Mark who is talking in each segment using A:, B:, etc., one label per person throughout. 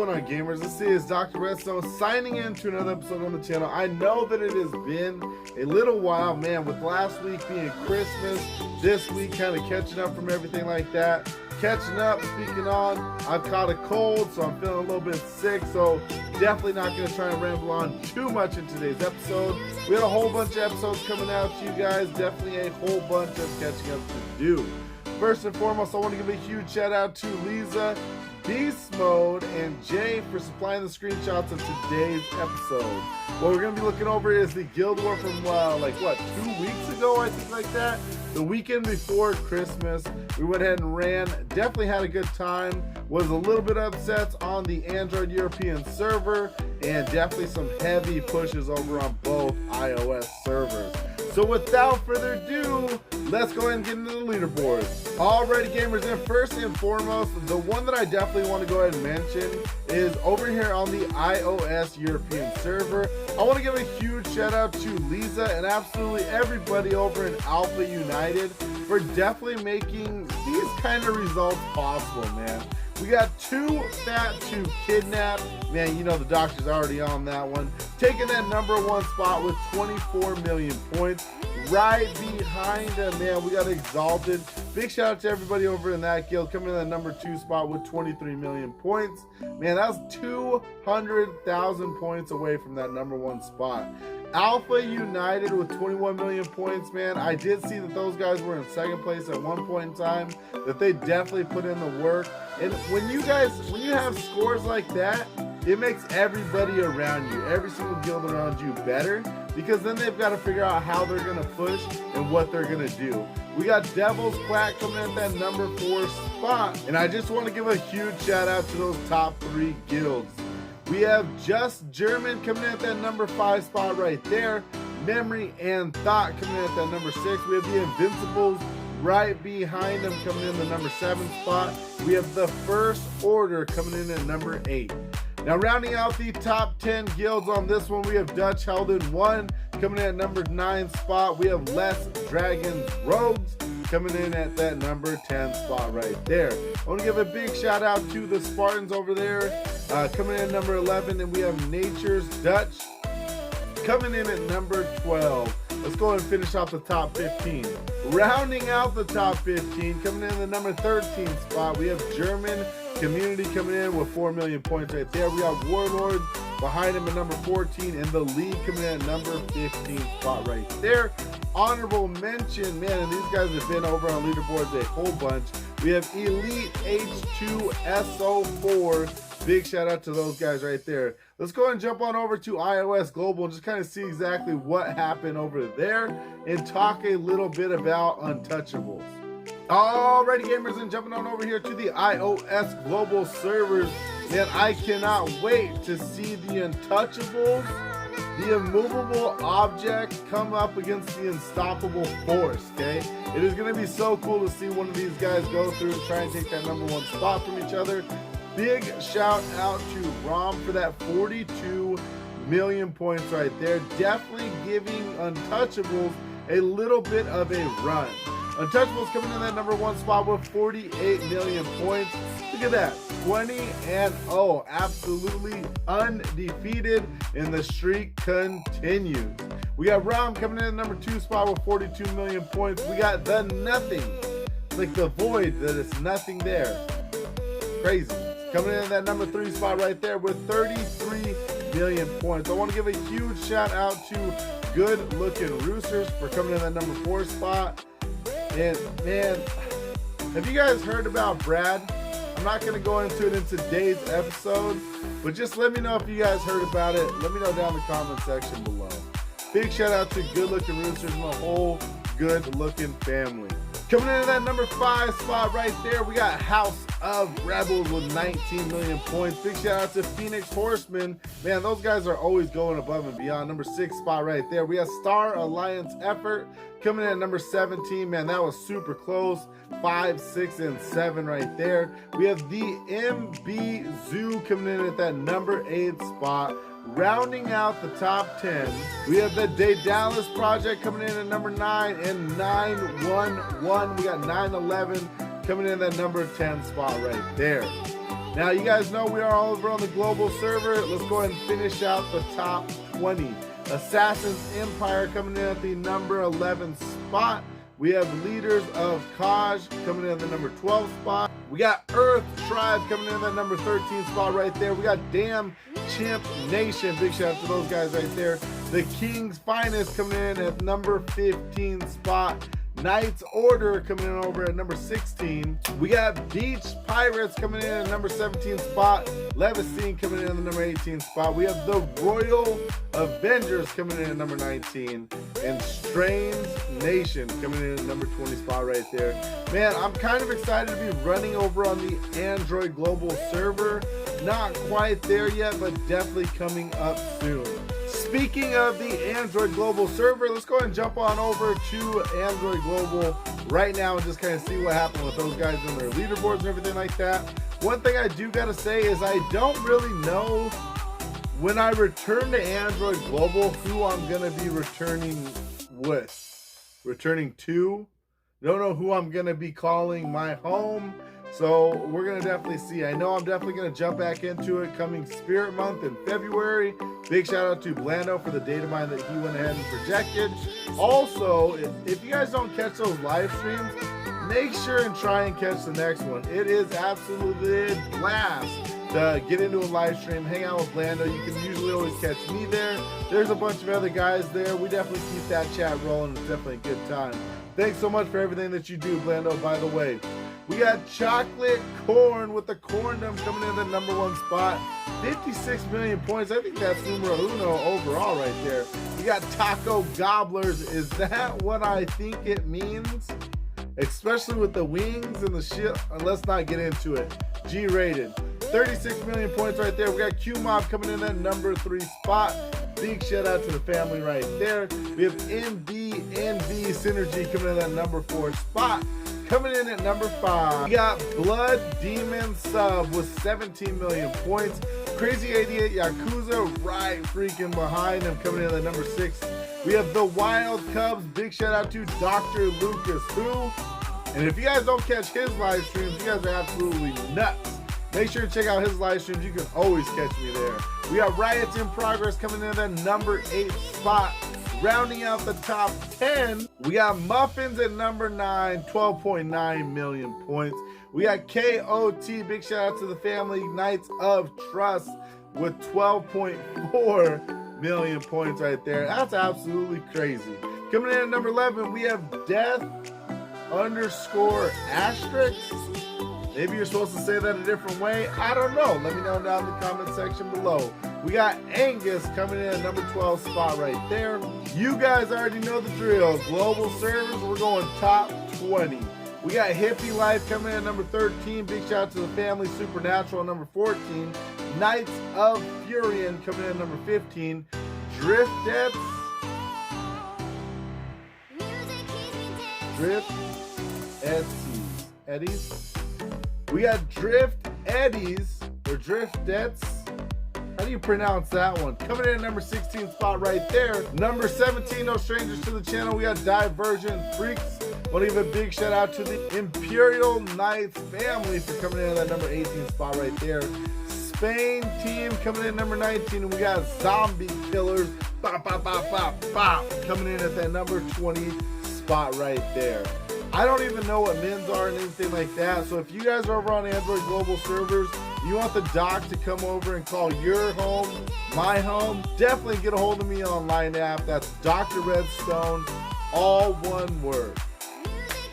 A: going on, gamers? This is Doctorredstone signing in to another episode on the channel. I know that it has been a little while, man, with last week being Christmas, this week kind of catching up from everything like that. Catching up, speaking on, I've caught a cold, so I'm feeling a little bit sick, so definitely not going to try and ramble on too much in today's episode. We had a whole bunch of episodes coming out to you guys, definitely a whole bunch of catching up to do. First and foremost, I want to give a huge shout out to Leeza, Beast Mode, and Jay for supplying the screenshots of today's episode. What we're going to be looking over is the Guild War from, 2 weeks ago, I think, like that. The weekend before Christmas, we went ahead and ran, definitely had a good time, was a little bit upset on the Android European server, and definitely some heavy pushes over on both iOS servers. So without further ado, let's go ahead and get into the leaderboard. Alrighty, gamers, and first and foremost, the one that I definitely want to go ahead and mention is over here on the iOS European server. I want to give a huge shout out to Leeza and absolutely everybody over in Alpha United for definitely making these kind of results possible, man. We got Too Fat to Kidnap. Man, you know the doctor's already on that one. Taking that #1 spot with 24 million points. Right behind him, man, we got Exalted. Big shout out to everybody over in that guild coming in that #2 spot with 23 million points. Man, that's 200,000 points away from that #1 spot. Alpha United with 21 million points, man. I did see that those guys were in second place at one point in time, that they definitely put in the work. And when you have scores like that, it makes everybody around you, every single guild around you better, because then they've got to figure out how they're going to push and what they're going to do. We got Devil's Quack coming in at that #4 spot, and I just want to give a huge shout out to those top 3 guilds. We have Just German coming in at that #5 spot right there. Memory and Thought coming in at that #6. We have the Invincibles right behind them coming in the #7 spot. We have the First Order coming in at #8. Now rounding out the top 10 guilds on this one, we have Dutch Helden 1 coming in at #9 spot. We have Less Dragons Rogues coming in at that #10 spot right there. I want to give a big shout out to the Spartans over there coming in at #11, and we have Nature's Dutch coming in at #12. Let's go ahead and finish off the top 15. Rounding out the top 15, coming in the #13 spot, we have German Community coming in with 4 million points right there. We got Warlords behind him at #14, and the League coming in at #15 spot right there. Honorable mention, man, and these guys have been over on Leaderboards a whole bunch. We have Elite H2SO4. Big shout out to those guys right there. Let's go ahead and jump on over to iOS Global and just kind of see exactly what happened over there and talk a little bit about Untouchables. Alrighty, gamers, and jumping on over here to the iOS Global servers. Man, I cannot wait to see the Untouchables, the immovable object, come up against the unstoppable force, okay? It is going to be so cool to see one of these guys go through and try and take that #1 spot from each other. Big shout out to Rom for that 42 million points right there. Definitely giving Untouchables a little bit of a run. Untouchables coming in that #1 spot with 48 million points. Look at that, 20-0, absolutely undefeated, and the streak continues. We got Rom coming in at #2 spot with 42 million points. We got the Nothing, like the void that is nothing there. Crazy. Coming in at that #3 spot right there with 33 million points. I want to give a huge shout out to Good Looking Roosters for coming in at that #4 spot. And man, have you guys heard about Brad? I'm not going to go into it in today's episode, but just let me know if you guys heard about it. Let me know down in the comment section below. Big shout out to Good Looking Roosters and the whole Good Looking family. Coming in at that #5 spot right there, we got House of Rebels with 19 million points. Big shout out to Phoenix Horsemen. Man, those guys are always going above and beyond. #6 spot right there. We have Star Alliance Effort coming in at #17. Man, that was super close. 5, 6, and 7 right there. We have the MB Zoo coming in at that #8 spot. Rounding out the top 10, we have the Daedalus Project coming in at #9 and 911. We got 911 coming in that #10 spot right there. Now, you guys know we are all over on the global server. Let's go ahead and finish out the top 20. Assassin's Empire coming in at the number 11 spot. We have Leaders of Kaj coming in at the number 12 spot. We got Earth Tribe coming in at that number 13 spot right there. We got Damn Chimp Nation. Big shout out to those guys right there. The King's Finest coming in at number 15 spot. Knight's Order coming in over at number 16. We got Beach Pirates coming in at number 17 spot. Levicine coming in at the number 18 spot. We have the Royal Avengers coming in at number 19. And Strange Nation coming in at number 20 spot right there. Man, I'm kind of excited to be running over on the Android global server. Not quite there yet, but definitely coming up soon. Speaking of the Android global server, let's go ahead and jump on over to Android global right now and just kind of see what happened with those guys and their leaderboards and everything like that. One thing I do gotta say is I don't really know when I return to Android global who I'm gonna be returning to. Don't know who I'm gonna be calling my home. So we're gonna definitely see. I know I'm definitely gonna jump back into it coming Spirit Month in February. Big shout out to Blando for the data mine that he went ahead and projected. Also, if you guys don't catch those live streams, make sure and try and catch the next one. It is absolutely a blast to get into a live stream, hang out with Blando. You can usually always catch me there. There's a bunch of other guys there. We definitely keep that chat rolling. It's definitely a good time. Thanks so much for everything that you do, Blando, by the way. We got Chocolate Corn with the Corndom coming in the number 1 spot. 56 million points. I think that's numero uno overall right there. We got Taco Gobblers. Is that what I think it means? Especially with the wings and the shit. Let's not get into it. G-rated. 36 million points right there. We got Q-Mob coming in at number 3 spot. Big shout out to the family right there. We have NBNB Synergy coming in at number 4 spot. Coming in at number 5, we got Blood Demon Sub with 17 million points. Crazy 88 Yakuza right freaking behind him, coming in at number 6. We have the Wild Cubs. Big shout out to DrLucasWho. And if you guys don't catch his live streams, you guys are absolutely nuts. Make sure to check out his live streams. You can always catch me there. We got Riots in Progress coming in at number 8 spot. Rounding out the top 10, we got Muffins at number 9, 12.9 million points. We got KOT, big shout out to the family, Knights of Trust with 12.4 million points right there. That's absolutely crazy. Coming in at number 11, we have Death_Asterisk. Maybe you're supposed to say that a different way. I don't know. Let me know down in the comment section below. We got Angus coming in at number 12 spot right there. You guys already know the drill. Global servers, we're going top 20. We got Hippie Life coming in at number 13. Big shout out to the family. Supernatural at number 14. Knights of Furion coming in at number 15. Eddies. We got Drift Eddies or Driftettes. How do you pronounce that one? Coming in at number 16 spot right there. Number 17, no strangers to the channel. We got Divergent Freaks. Want to give a big shout out to the Imperial Knights family for coming in at that number 18 spot right there. Spain team coming in at number 19, and we got Zombie Killers. Coming in at that number 20 spot right there. I don't even know what mins are and anything like that. So if you guys are over on Android global servers, you want the doc to come over and call your home my home, definitely get a hold of me on Line app. That's Doctorredstone, all one word.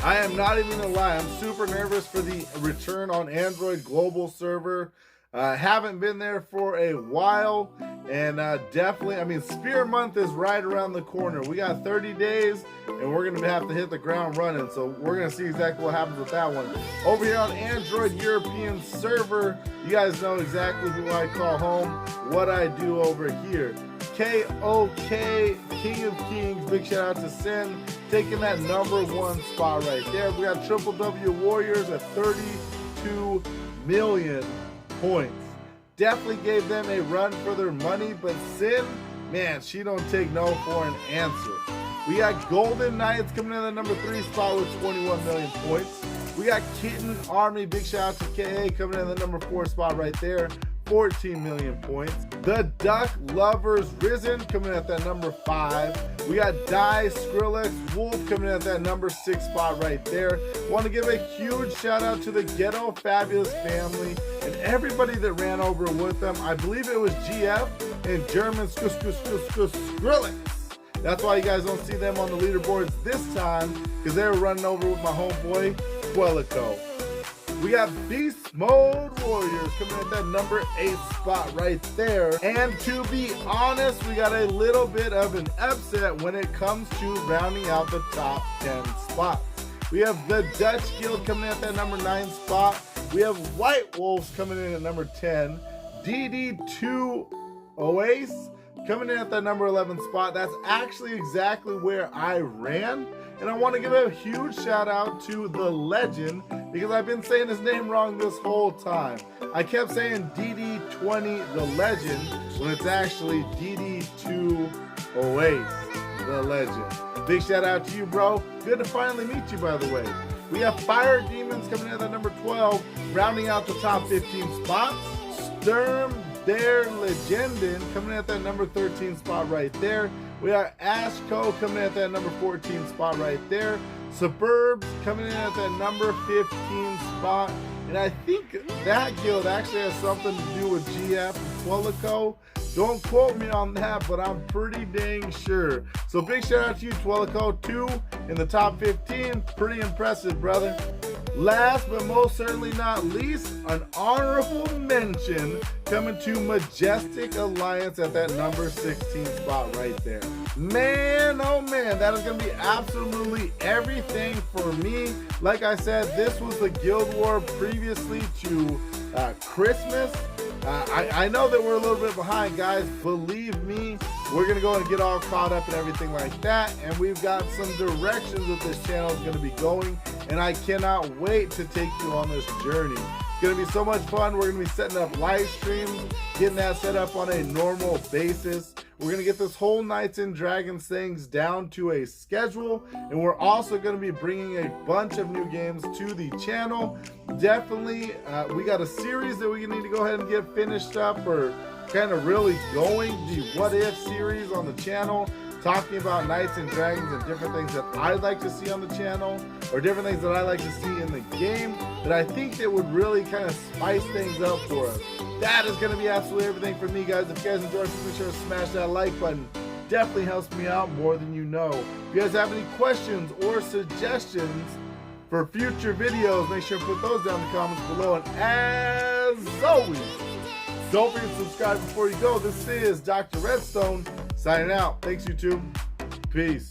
A: I am not even gonna lie, I'm super nervous for the return on Android global server. Haven't been there for a while, and definitely, I mean, Spear Month is right around the corner. We got 30 days, and we're gonna have to hit the ground running, so we're gonna see exactly what happens with that one. Over here on Android European server, you guys know exactly who I call home, what I do over here. KOK, King of Kings, big shout out to Sin, taking that number 1 spot right there. We got Triple W Warriors at 32 million points. Definitely gave them a run for their money, but Sin, man, she don't take no for an answer. We got Golden Knights coming in at the number 3 spot with 21 million points. We got Kitten Army, big shout out to KA coming in at the number 4 spot right there, 14 million points. The Duck Lovers Risen coming in at that number 5. We got Die Skrillex Wolf coming in at that number 6 spot right there. Want to give a huge shout out to the Ghetto Fabulous family and everybody that ran over with them. I believe it was GF and German Skrillex. That's why you guys don't see them on the leaderboards this time, because they were running over with my homeboy, Twelico. We got Beast Mode Warriors coming at that number 8 spot right there. And to be honest, we got a little bit of an upset when it comes to rounding out the top 10 spots. We have the Dutch Guild coming at that number 9 spot. We have White Wolves coming in at number 10. DD2 Oasis coming in at that number 11 spot. That's actually exactly where I ran. And I want to give a huge shout out to the legend, because I've been saying his name wrong this whole time. I kept saying DD20 the legend when it's actually DD2 Oasis the legend. Big shout out to you, bro. Good to finally meet you, by the way. We have Fire Demons coming in at that number 12, rounding out the top 15 spots. Sturm Der Legenden coming in at that number 13 spot right there. We got Ashco coming in at that number 14 spot right there. Suburbs coming in at that number 15 spot. And I think that guild actually has something to do with GF and Twelico. Don't quote me on that, but I'm pretty dang sure. So big shout out to you, Twelico. 2 in the top 15. Pretty impressive, brother. Last but most certainly not least, an honorable mention coming to Majestic Alliance at that number 16 spot right there. Man, oh man, that is going to be absolutely everything for me. Like I said, this was the Guild War previously to Christmas. I know that we're a little bit behind, guys. Believe me, we're going to go and get all caught up and everything like that. And we've got some directions that this channel is going to be going. And I cannot wait to take you on this journey. It's going to be so much fun. We're going to be setting up live streams, getting that set up on a normal basis. We're going to get this whole Knights and Dragons things down to a schedule. And we're also going to be bringing a bunch of new games to the channel. Definitely, we got a series that we need to go ahead and get finished up, or kind of really going the What If series on the channel, talking about Knights and Dragons and different things that I'd like to see on the channel, or different things that I like to see in the game that I think that would really kind of spice things up for us. That is going to be absolutely everything for me, guys. If you guys enjoyed, please be sure to smash that like button. Definitely helps me out more than you know. If you guys have any questions or suggestions for future videos, make sure to put those down in the comments below. And as always, don't forget to subscribe before you go. This is Dr. Redstone signing out. Thanks, YouTube. Peace.